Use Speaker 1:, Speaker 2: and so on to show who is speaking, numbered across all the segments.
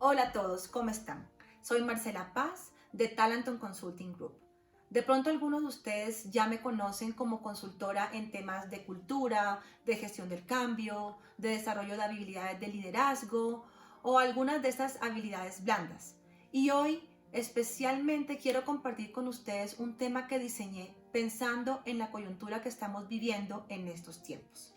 Speaker 1: Hola a todos, ¿cómo están? Soy Marcela Paz de Talenton Consulting Group. De pronto algunos de ustedes ya me conocen como consultora en temas de cultura, de gestión del cambio, de desarrollo de habilidades de liderazgo o algunas de estas habilidades blandas. Y hoy especialmente quiero compartir con ustedes un tema que diseñé pensando en la coyuntura que estamos viviendo en estos tiempos.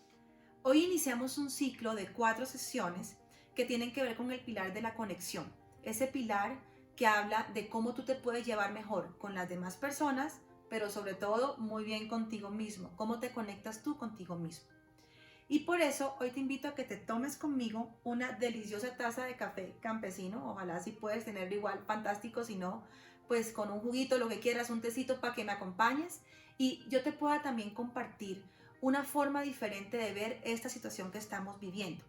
Speaker 1: Hoy iniciamos un ciclo de 4 sesiones que tienen que ver con el pilar de la conexión. Ese pilar que habla de cómo tú te puedes llevar mejor con las demás personas, pero sobre todo muy bien contigo mismo, cómo te conectas tú contigo mismo. Y por eso hoy te invito a que te tomes conmigo una deliciosa taza de café campesino, ojalá si puedes tenerlo igual, fantástico, si no, pues con un juguito, lo que quieras, un tecito para que me acompañes y yo te pueda también compartir una forma diferente de ver esta situación que estamos viviendo.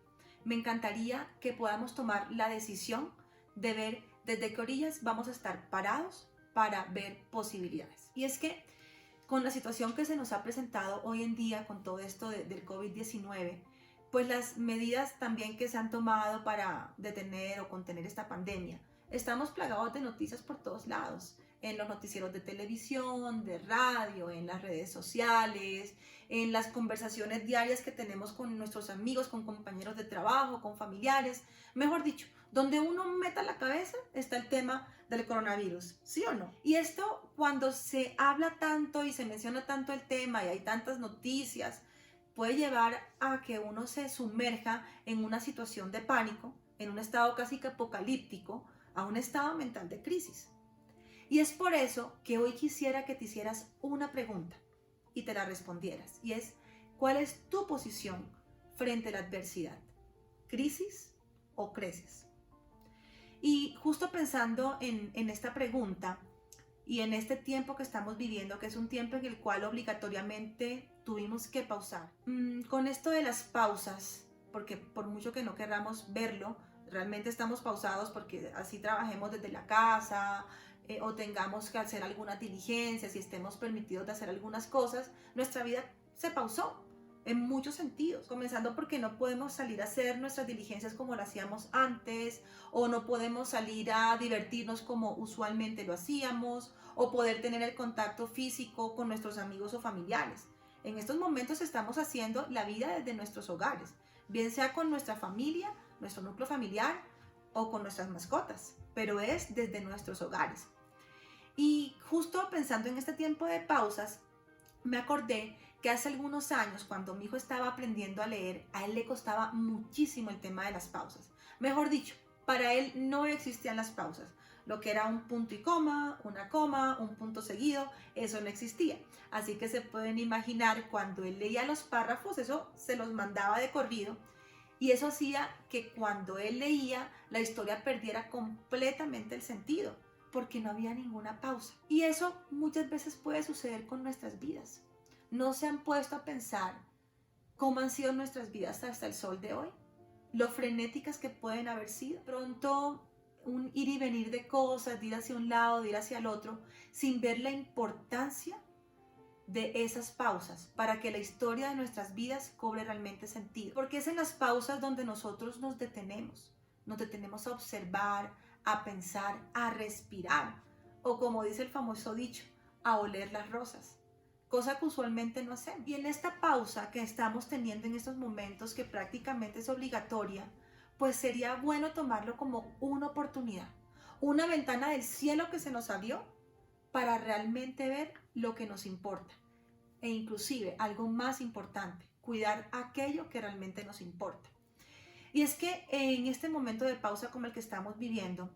Speaker 1: Me encantaría que podamos tomar la decisión de ver desde qué orillas vamos a estar parados para ver posibilidades. Y es que con la situación que se nos ha presentado hoy en día con todo esto del COVID-19, pues las medidas también que se han tomado para detener o contener esta pandemia, estamos plagados de noticias por todos lados, en los noticieros de televisión, de radio, en las redes sociales, en las conversaciones diarias que tenemos con nuestros amigos, con compañeros de trabajo, con familiares, mejor dicho, donde uno meta la cabeza está el tema del coronavirus, ¿sí o no? Y esto cuando se habla tanto y se menciona tanto el tema y hay tantas noticias, puede llevar a que uno se sumerja en una situación de pánico, en un estado casi que apocalíptico, a un estado mental de crisis. Y es por eso que hoy quisiera que te hicieras una pregunta y te la respondieras. Y es, ¿cuál es tu posición frente a la adversidad? ¿Crisis o creces? Y justo pensando en esta pregunta y en este tiempo que estamos viviendo, que es un tiempo en el cual obligatoriamente tuvimos que pausar. Con esto de las pausas, porque por mucho que no querramos verlo, realmente estamos pausados porque así trabajemos desde la casa o tengamos que hacer algunas diligencias y estemos permitidos de hacer algunas cosas, nuestra vida se pausó en muchos sentidos, comenzando porque no podemos salir a hacer nuestras diligencias como lo hacíamos antes, o no podemos salir a divertirnos como usualmente lo hacíamos, o poder tener el contacto físico con nuestros amigos o familiares. En estos momentos estamos haciendo la vida desde nuestros hogares, bien sea con nuestra familia, nuestro núcleo familiar o con nuestras mascotas, pero es desde nuestros hogares. Y justo pensando en este tiempo de pausas, me acordé que hace algunos años, cuando mi hijo estaba aprendiendo a leer, a él le costaba muchísimo el tema de las pausas. Mejor dicho, para él no existían las pausas. Lo que era un punto y coma, una coma, un punto seguido, eso no existía. Así que se pueden imaginar cuando él leía los párrafos, eso se los mandaba de corrido. Y eso hacía que cuando él leía, la historia perdiera completamente el sentido, porque no había ninguna pausa. Y eso muchas veces puede suceder con nuestras vidas. ¿No se han puesto a pensar cómo han sido nuestras vidas hasta el sol de hoy? Lo frenéticas que pueden haber sido. Pronto un ir y venir de cosas, de ir hacia un lado, de ir hacia el otro, sin ver la importancia de esas pausas para que la historia de nuestras vidas cobre realmente sentido. Porque es en las pausas donde nosotros nos detenemos a observar, a pensar, a respirar, o como dice el famoso dicho, a oler las rosas, cosa que usualmente no hacemos. Y en esta pausa que estamos teniendo en estos momentos, que prácticamente es obligatoria, pues sería bueno tomarlo como una oportunidad, una ventana del cielo que se nos abrió para realmente ver lo que nos importa e inclusive algo más importante, cuidar aquello que realmente nos importa. Y es que en este momento de pausa como el que estamos viviendo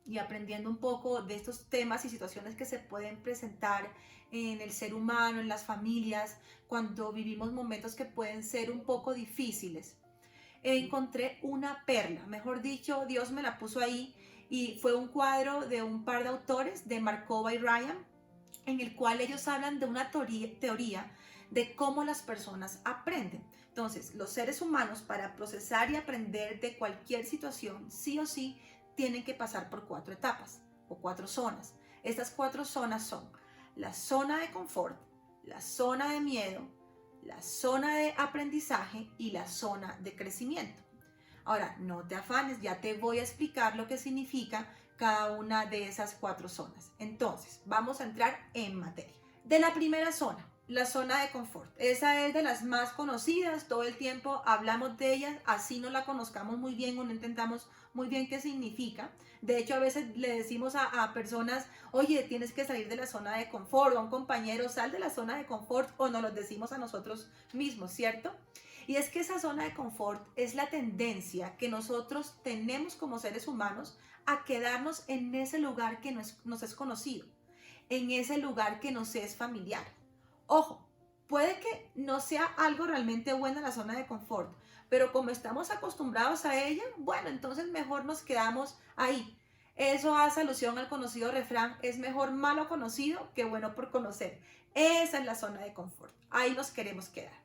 Speaker 1: y aprendiendo un poco de estos temas y situaciones que se pueden presentar en el ser humano, en las familias, cuando vivimos momentos que pueden ser un poco difíciles, encontré una perla, mejor dicho, Dios me la puso ahí, y fue un cuadro de un par de autores, de Markova y Ryan, en el cual ellos hablan de una teoría de cómo las personas aprenden. Entonces, los seres humanos, para procesar y aprender de cualquier situación, sí o sí, tienen que pasar por 4 etapas o 4 zonas. Estas 4 zonas son la zona de confort, la zona de miedo, la zona de aprendizaje y la zona de crecimiento. Ahora, no te afanes, ya te voy a explicar lo que significa cada una de esas 4 zonas. Entonces, vamos a entrar en materia. De la primera zona, la zona de confort. Esa es de las más conocidas, todo el tiempo hablamos de ella, así no la conozcamos muy bien o no intentamos muy bien qué significa. De hecho, a veces le decimos a personas, oye, tienes que salir de la zona de confort, o a un compañero, sal de la zona de confort, o nos lo decimos a nosotros mismos, ¿cierto? Y es que esa zona de confort es la tendencia que nosotros tenemos como seres humanos a quedarnos en ese lugar que nos es conocido, en ese lugar que nos es familiar. Ojo, puede que no sea algo realmente bueno en la zona de confort, pero como estamos acostumbrados a ella, bueno, entonces mejor nos quedamos ahí. Eso hace alusión al conocido refrán, es mejor malo conocido que bueno por conocer. Esa es la zona de confort, ahí nos queremos quedar.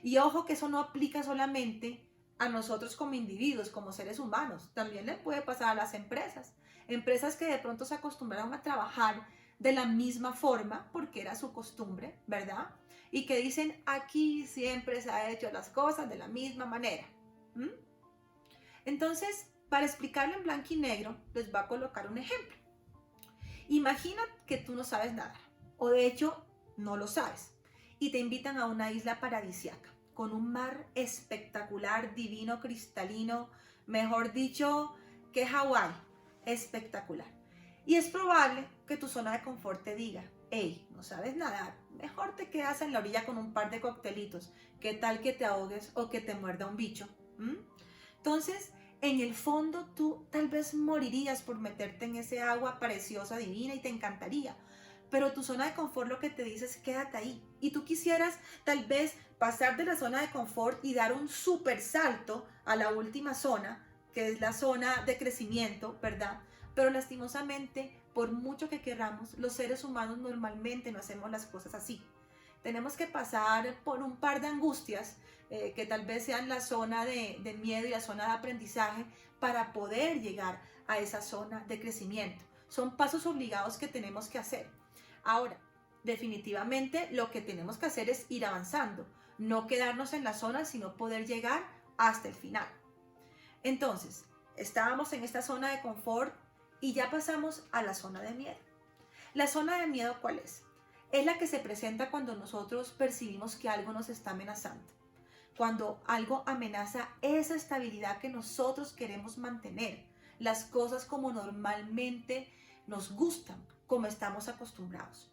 Speaker 1: Y ojo que eso no aplica solamente a nosotros como individuos, como seres humanos, también le puede pasar a las empresas. Empresas que de pronto se acostumbraron a trabajar de la misma forma, porque era su costumbre, ¿verdad? Y que dicen, aquí siempre se ha hecho las cosas de la misma manera. ¿Mm? Entonces, para explicarlo en blanco y negro, les voy a colocar un ejemplo. Imagina que tú no sabes nadar, o de hecho, no lo sabes, y te invitan a una isla paradisiaca, con un mar espectacular, divino, cristalino, mejor dicho, que Hawái, espectacular. Y es probable que tu zona de confort te diga, hey, no sabes nadar, mejor te quedas en la orilla con un par de coctelitos, ¿qué tal que te ahogues o que te muerda un bicho? ¿Mm? Entonces, en el fondo tú tal vez morirías por meterte en ese agua preciosa, divina y te encantaría. Pero tu zona de confort lo que te dice es quédate ahí. Y tú quisieras tal vez pasar de la zona de confort y dar un super salto a la última zona, que es la zona de crecimiento, ¿verdad? Pero lastimosamente, por mucho que queramos, los seres humanos normalmente no hacemos las cosas así. Tenemos que pasar por un par de angustias que tal vez sean la zona de miedo y la zona de aprendizaje para poder llegar a esa zona de crecimiento. Son pasos obligados que tenemos que hacer. Ahora, definitivamente lo que tenemos que hacer es ir avanzando, no quedarnos en la zona, sino poder llegar hasta el final. Entonces, estábamos en esta zona de confort y ya pasamos a la zona de miedo. La zona de miedo, ¿cuál es? Es la que se presenta cuando nosotros percibimos que algo nos está amenazando, cuando algo amenaza esa estabilidad que nosotros queremos mantener, las cosas como normalmente nos gustan, como estamos acostumbrados.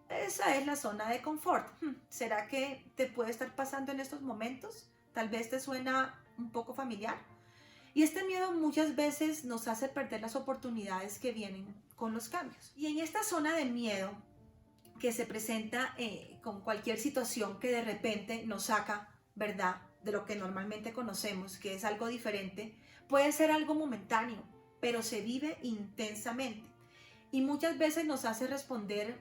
Speaker 1: Esa es la zona de confort. ¿Será que te puede estar pasando en estos momentos? Tal vez te suena un poco familiar. Y este miedo muchas veces nos hace perder las oportunidades que vienen con los cambios. Y en esta zona de miedo que se presenta con cualquier situación que de repente nos saca, ¿verdad?, de lo que normalmente conocemos, que es algo diferente, puede ser algo momentáneo, pero se vive intensamente. Y muchas veces nos hace responder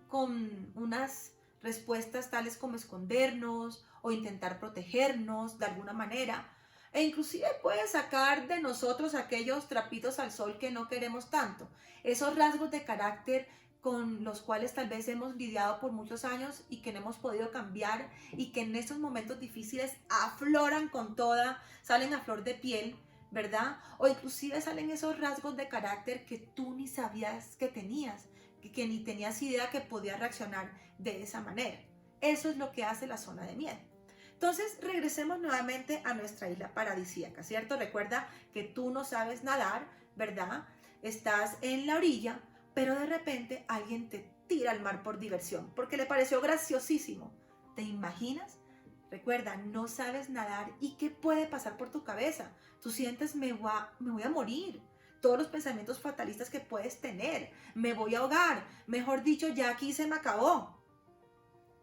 Speaker 1: con unas respuestas tales como escondernos o intentar protegernos de alguna manera. E inclusive puede sacar de nosotros aquellos trapitos al sol que no queremos tanto, esos rasgos de carácter con los cuales tal vez hemos lidiado por muchos años y que no hemos podido cambiar y que en estos momentos difíciles afloran con toda, salen a flor de piel, ¿verdad? O inclusive salen esos rasgos de carácter que tú ni sabías que tenías, que ni tenías idea que podías reaccionar de esa manera. Eso es lo que hace la zona de miedo. Entonces, regresemos nuevamente a nuestra isla paradisíaca, ¿cierto? Recuerda que tú no sabes nadar, ¿verdad? Estás en la orilla, pero de repente alguien te tira al mar por diversión, porque le pareció graciosísimo. ¿Te imaginas? Recuerda, no sabes nadar y ¿qué puede pasar por tu cabeza? Tú sientes, me voy a morir. Todos los pensamientos fatalistas que puedes tener. Me voy a ahogar. Mejor dicho, ya aquí se me acabó.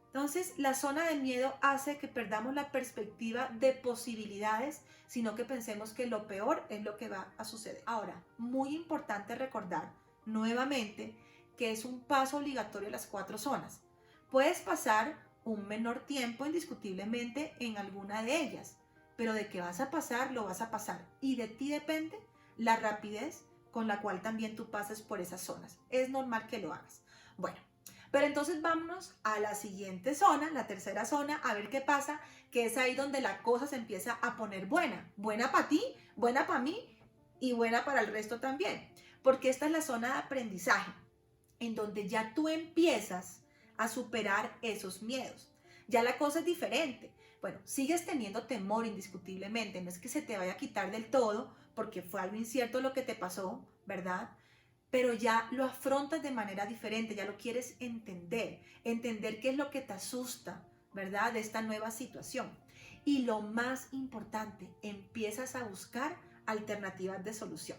Speaker 1: Entonces, la zona de miedo hace que perdamos la perspectiva de posibilidades, sino que pensemos que lo peor es lo que va a suceder. Ahora, muy importante recordar nuevamente que es un paso obligatorio a las 4 zonas. Puedes pasar un menor tiempo indiscutiblemente en alguna de ellas, pero de que vas a pasar, lo vas a pasar. Y de ti depende la rapidez con la cual también tú pases por esas zonas. Es normal que lo hagas. Bueno, Pero entonces vámonos a la siguiente zona, la tercera zona, a ver qué pasa, que es ahí donde la cosa se empieza a poner buena. Buena para ti, buena para mí y buena para el resto también. Porque esta es la zona de aprendizaje, en donde ya tú empiezas a superar esos miedos. Ya la cosa es diferente. Bueno, sigues teniendo temor indiscutiblemente, no es que se te vaya a quitar del todo, porque fue algo incierto lo que te pasó, ¿verdad? Pero ya lo afrontas de manera diferente, ya lo quieres entender qué es lo que te asusta, ¿verdad? De esta nueva situación. Y lo más importante, empiezas a buscar alternativas de solución.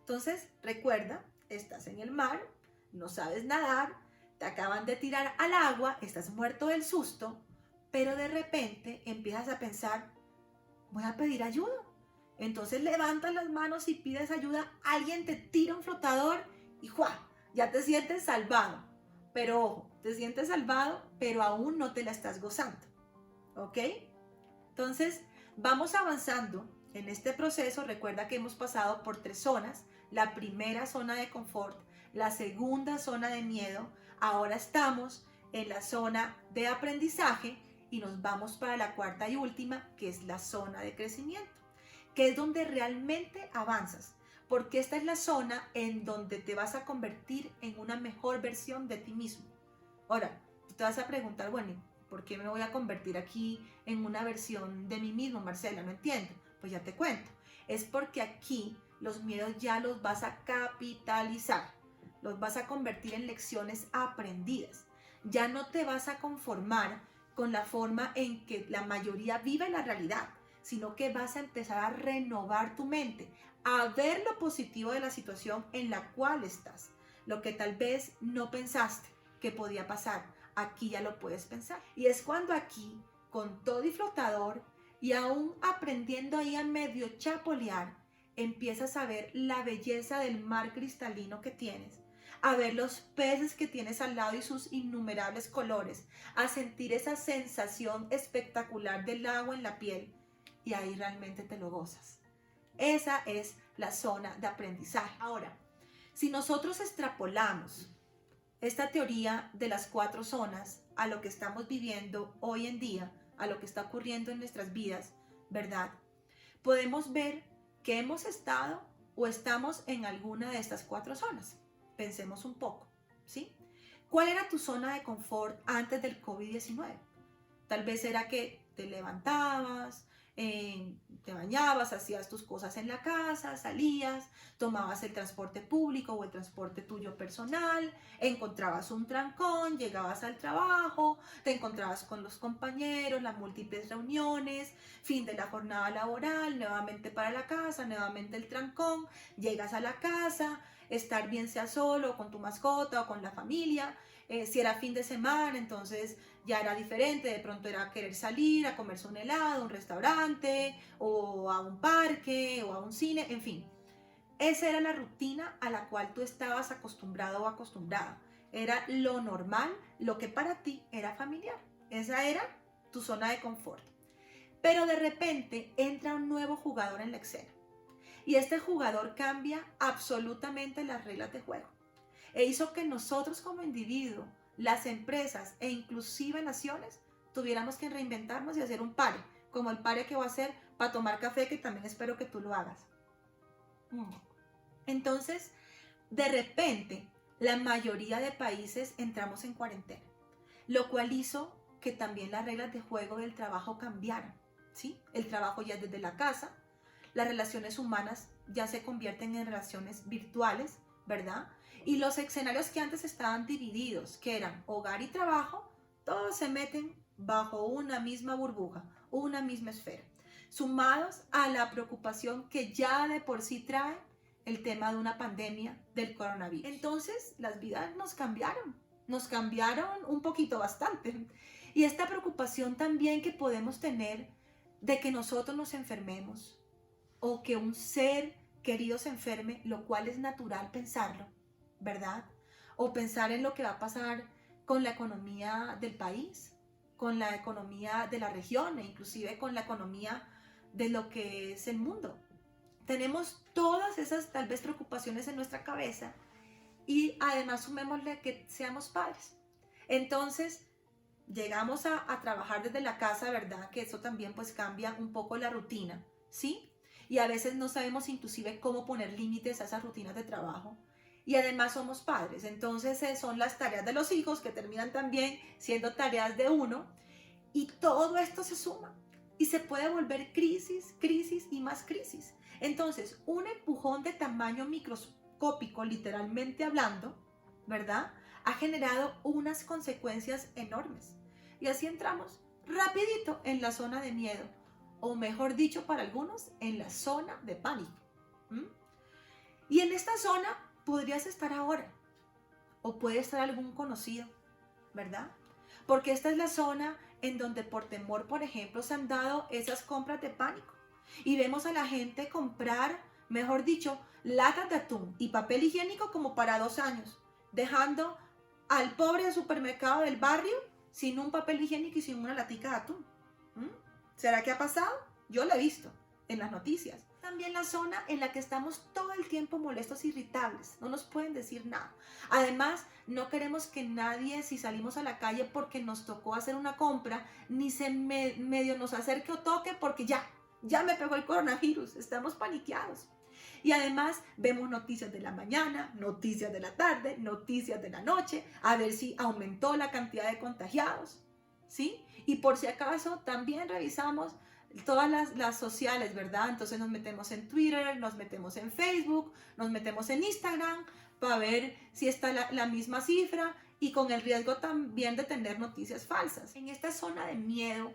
Speaker 1: Entonces, recuerda, estás en el mar, no sabes nadar, te acaban de tirar al agua, estás muerto del susto, pero de repente empiezas a pensar, voy a pedir ayuda. Entonces levantas las manos y pides ayuda, alguien te tira un flotador y ¡juá! Ya te sientes salvado. Pero ojo, te sientes salvado, pero aún no te la estás gozando. ¿Ok? Entonces, vamos avanzando en este proceso. Recuerda que hemos pasado por 3 zonas. La primera zona de confort, la segunda zona de miedo. Ahora estamos en la zona de aprendizaje y nos vamos para la cuarta y última, que es la zona de crecimiento, que es donde realmente avanzas, porque esta es la zona en donde te vas a convertir en una mejor versión de ti mismo. Ahora, tú te vas a preguntar, bueno, ¿por qué me voy a convertir aquí en una versión de mí mismo, Marcela? No entiendo. Pues ya te cuento. Es porque aquí los miedos ya los vas a capitalizar, los vas a convertir en lecciones aprendidas. Ya no te vas a conformar con la forma en que la mayoría vive la realidad, sino que vas a empezar a renovar tu mente, a ver lo positivo de la situación en la cual estás, lo que tal vez no pensaste que podía pasar, aquí ya lo puedes pensar. Y es cuando aquí, con todo y flotador, y aún aprendiendo ahí a medio chapolear, empiezas a ver la belleza del mar cristalino que tienes, a ver los peces que tienes al lado y sus innumerables colores, a sentir esa sensación espectacular del agua en la piel, y ahí realmente te lo gozas. Esa es la zona de aprendizaje. Ahora, si nosotros extrapolamos esta teoría de las 4 zonas a lo que estamos viviendo hoy en día, a lo que está ocurriendo en nuestras vidas, ¿verdad? Podemos ver que hemos estado o estamos en alguna de estas 4 zonas. Pensemos un poco, ¿sí? ¿Cuál era tu zona de confort antes del COVID-19? Tal vez era que te levantabas, te bañabas, hacías tus cosas en la casa, salías, tomabas el transporte público o el transporte tuyo personal, encontrabas un trancón, llegabas al trabajo, te encontrabas con los compañeros, las múltiples reuniones, fin de la jornada laboral, nuevamente para la casa, nuevamente el trancón, llegas a la casa, estar bien sea solo, con tu mascota o con la familia. Si era fin de semana, entonces ya era diferente, de pronto era querer salir a comerse un helado, a un restaurante, o a un parque, o a un cine, en fin. Esa era la rutina a la cual tú estabas acostumbrado o acostumbrada. Era lo normal, lo que para ti era familiar. Esa era tu zona de confort. Pero de repente entra un nuevo jugador en la escena. Y este jugador cambia absolutamente las reglas de juego. E hizo que nosotros como individuo, las empresas e inclusive naciones tuviéramos que reinventarnos y hacer un pare, como el pare que voy a hacer para tomar café, que también espero que tú lo hagas. Entonces, de repente, la mayoría de países entramos en cuarentena, lo cual hizo que también las reglas de juego del trabajo cambiaran, ¿sí? El trabajo ya es desde la casa, las relaciones humanas ya se convierten en relaciones virtuales, ¿verdad? Y los escenarios que antes estaban divididos, que eran hogar y trabajo, todos se meten bajo una misma burbuja, una misma esfera, sumados a la preocupación que ya de por sí trae el tema de una pandemia del coronavirus. Entonces, las vidas nos cambiaron un poquito bastante. Y esta preocupación también que podemos tener de que nosotros nos enfermemos o que un ser querido se enferme, lo cual es natural pensarlo, ¿verdad? O pensar en lo que va a pasar con la economía del país, con la economía de la región e inclusive con la economía de lo que es el mundo. Tenemos todas esas tal vez preocupaciones en nuestra cabeza y además sumémosle que seamos padres. Entonces, llegamos a trabajar desde la casa, ¿verdad? Que eso también pues cambia un poco la rutina, ¿sí? Y a veces no sabemos inclusive cómo poner límites a esas rutinas de trabajo. Y además somos padres, entonces son las tareas de los hijos que terminan también siendo tareas de uno. Y todo esto se suma y se puede volver crisis, crisis y más crisis. Entonces, un empujón de tamaño microscópico, literalmente hablando, ¿verdad? Ha generado unas consecuencias enormes. Y así entramos rapidito en la zona de miedo, o mejor dicho para algunos, en la zona de pánico. ¿Mm? Y en esta zona podrías estar ahora, o puede estar algún conocido, ¿verdad? Porque esta es la zona en donde por temor, por ejemplo, se han dado esas compras de pánico. Y vemos a la gente comprar, mejor dicho, latas de atún y papel higiénico como para 2 años, dejando al pobre del supermercado del barrio sin un papel higiénico y sin una latica de atún. ¿Mm? ¿Será que ha pasado? Yo lo he visto en las noticias. También la zona en la que estamos todo el tiempo molestos, irritables, no nos pueden decir nada. Además, no queremos que nadie, si salimos a la calle porque nos tocó hacer una compra, ni se medio nos acerque o toque porque ya me pegó el coronavirus, estamos paniqueados. Y además vemos noticias de la mañana, noticias de la tarde, noticias de la noche, a ver si aumentó la cantidad de contagiados, ¿sí? Y por si acaso también revisamos todas las sociales, ¿verdad? Entonces nos metemos en Twitter, nos metemos en Facebook, nos metemos en Instagram para ver si está la misma cifra y con el riesgo también de tener noticias falsas. En esta zona de miedo,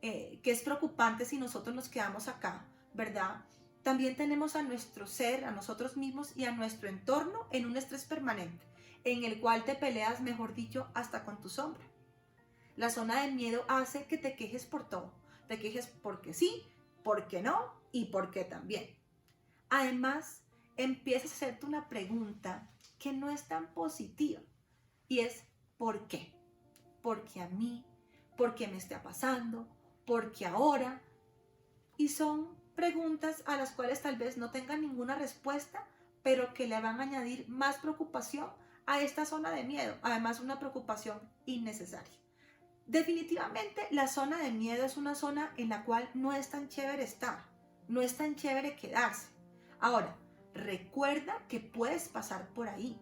Speaker 1: que es preocupante si nosotros nos quedamos acá, ¿verdad? También tenemos a nuestro ser, a nosotros mismos y a nuestro entorno en un estrés permanente, en el cual te peleas, mejor dicho, hasta con tu sombra. La zona de miedo hace que te quejes por todo. Te quejes porque sí, porque no y porque también. Además, empiezas a hacerte una pregunta que no es tan positiva y es ¿por qué? Porque a mí, porque me está pasando, porque ahora. Y son preguntas a las cuales tal vez no tengan ninguna respuesta, pero que le van a añadir más preocupación a esta zona de miedo. Además, una preocupación innecesaria. Definitivamente la zona de miedo es una zona en la cual no es tan chévere estar, no es tan chévere quedarse. Ahora, recuerda que puedes pasar por ahí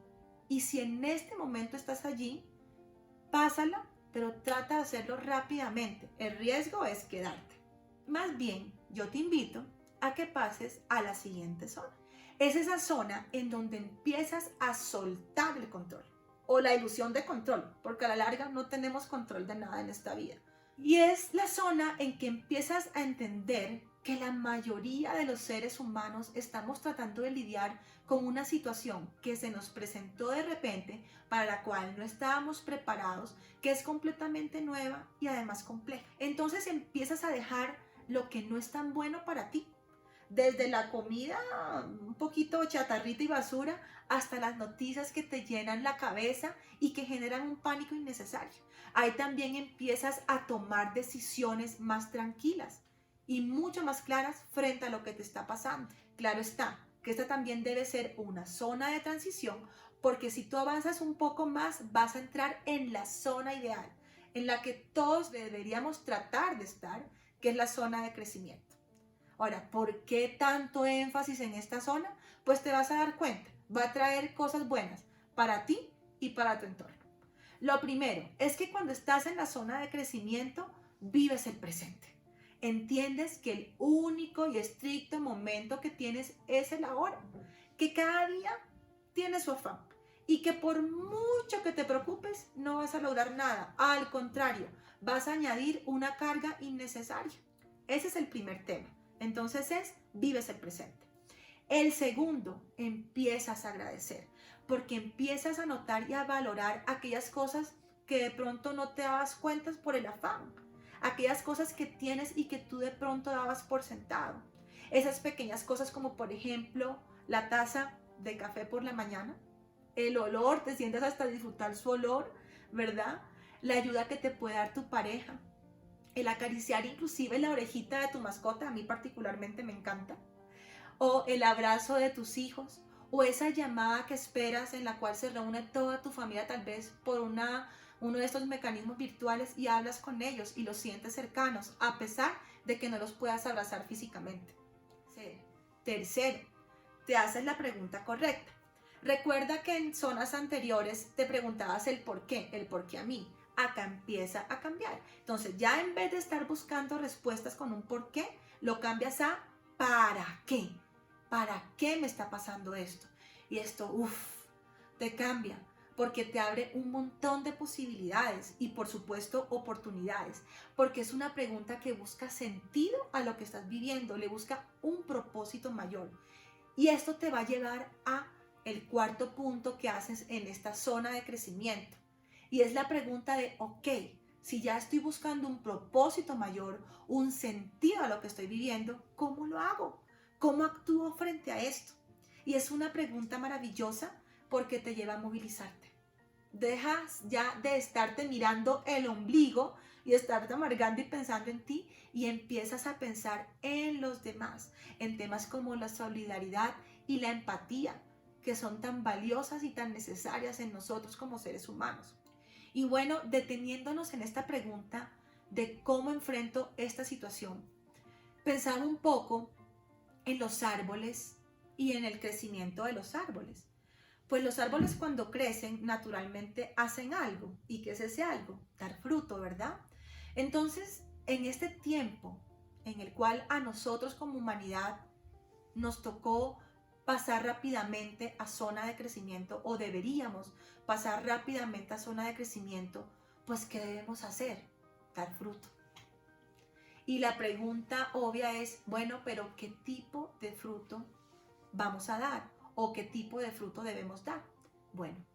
Speaker 1: y si en este momento estás allí, pásala, pero trata de hacerlo rápidamente. El riesgo es quedarte. Más bien, yo te invito a que pases a la siguiente zona. Es esa zona en donde empiezas a soltar el control o la ilusión de control, porque a la larga no tenemos control de nada en esta vida. Y es la zona en que empiezas a entender que la mayoría de los seres humanos estamos tratando de lidiar con una situación que se nos presentó de repente, para la cual no estábamos preparados, que es completamente nueva y además compleja. Entonces empiezas a dejar lo que no es tan bueno para ti, desde la comida un poquito chatarrita y basura hasta las noticias que te llenan la cabeza y que generan un pánico innecesario. Ahí también empiezas a tomar decisiones más tranquilas y mucho más claras frente a lo que te está pasando. Claro está que esta también debe ser una zona de transición, porque si tú avanzas un poco más vas a entrar en la zona ideal, en la que todos deberíamos tratar de estar, que es la zona de crecimiento. Ahora, ¿por qué tanto énfasis en esta zona? Pues te vas a dar cuenta, va a traer cosas buenas para ti y para tu entorno. Lo primero es que cuando estás en la zona de crecimiento, vives el presente. Entiendes que el único y estricto momento que tienes es el ahora, que cada día tiene su afán y que por mucho que te preocupes, no vas a lograr nada. Al contrario, vas a añadir una carga innecesaria. Ese es el primer tema. Entonces vives el presente. El segundo, empiezas a agradecer, porque empiezas a notar y a valorar aquellas cosas que de pronto no te dabas cuenta por el afán, aquellas cosas que tienes y que tú de pronto dabas por sentado. Esas pequeñas cosas como por ejemplo la taza de café por la mañana, el olor, te sientes hasta disfrutar su olor, ¿verdad? La ayuda que te puede dar tu pareja, el acariciar inclusive la orejita de tu mascota, a mí particularmente me encanta, o el abrazo de tus hijos, o esa llamada que esperas en la cual se reúne toda tu familia tal vez por uno de estos mecanismos virtuales y hablas con ellos y los sientes cercanos a pesar de que no los puedas abrazar físicamente. Tercero, te haces la pregunta correcta. Recuerda que en zonas anteriores te preguntabas el por qué a mí. Acá empieza a cambiar. Entonces ya en vez de estar buscando respuestas con un por qué, lo cambias a ¿para qué? ¿Para qué me está pasando esto? Y esto, te cambia porque te abre un montón de posibilidades y por supuesto oportunidades, porque es una pregunta que busca sentido a lo que estás viviendo, le busca un propósito mayor. Y esto te va a llevar a el cuarto punto que haces en esta zona de crecimiento. Y es la pregunta de, ok, si ya estoy buscando un propósito mayor, un sentido a lo que estoy viviendo, ¿cómo lo hago? ¿Cómo actúo frente a esto? Y es una pregunta maravillosa porque te lleva a movilizarte. Dejas ya de estarte mirando el ombligo y estarte amargando y pensando en ti y empiezas a pensar en los demás, en temas como la solidaridad y la empatía, que son tan valiosas y tan necesarias en nosotros como seres humanos. Y bueno, deteniéndonos en esta pregunta de cómo enfrento esta situación, pensaba un poco en los árboles y en el crecimiento de los árboles. Pues los árboles cuando crecen naturalmente hacen algo. ¿Y qué es ese algo? Dar fruto, ¿verdad? Entonces, en este tiempo en el cual a nosotros como humanidad nos tocó pasar rápidamente a zona de crecimiento o deberíamos pasar rápidamente a zona de crecimiento, pues ¿qué debemos hacer? Dar fruto. Y la pregunta obvia es, bueno, pero ¿qué tipo de fruto vamos a dar? ¿O qué tipo de fruto debemos dar? Bueno,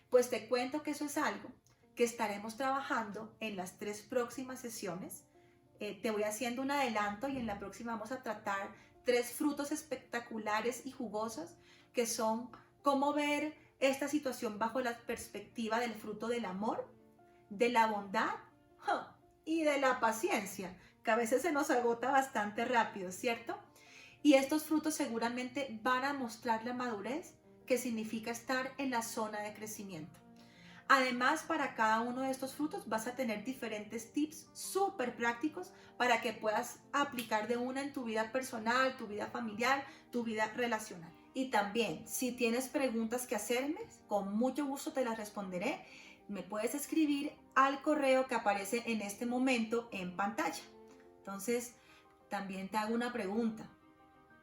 Speaker 1: pues te cuento que eso es algo que estaremos trabajando en las 3 próximas sesiones. Te voy haciendo un adelanto y en la próxima vamos a tratar 3 frutos espectaculares y jugosos que son cómo ver esta situación bajo la perspectiva del fruto del amor, de la bondad y de la paciencia, que a veces se nos agota bastante rápido, ¿cierto? Y estos frutos seguramente van a mostrar la madurez que significa estar en la zona de crecimiento. Además, para cada uno de estos frutos vas a tener diferentes tips súper prácticos para que puedas aplicar de una en tu vida personal, tu vida familiar, tu vida relacional. Y también, si tienes preguntas que hacerme, con mucho gusto te las responderé. Me puedes escribir al correo que aparece en este momento en pantalla. Entonces, también te hago una pregunta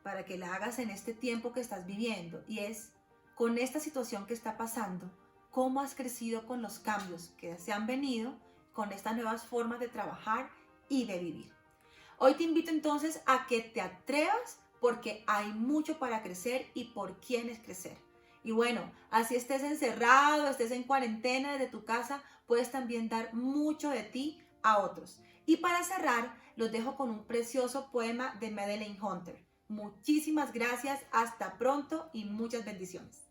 Speaker 1: para que la hagas en este tiempo que estás viviendo y es, con esta situación que está pasando, ¿cómo has crecido con los cambios que se han venido con estas nuevas formas de trabajar y de vivir? Hoy te invito entonces a que te atrevas porque hay mucho para crecer y por quiénes crecer. Y bueno, así estés encerrado, estés en cuarentena desde tu casa, puedes también dar mucho de ti a otros. Y para cerrar, los dejo con un precioso poema de Madeleine Hunter. Muchísimas gracias, hasta pronto y muchas bendiciones.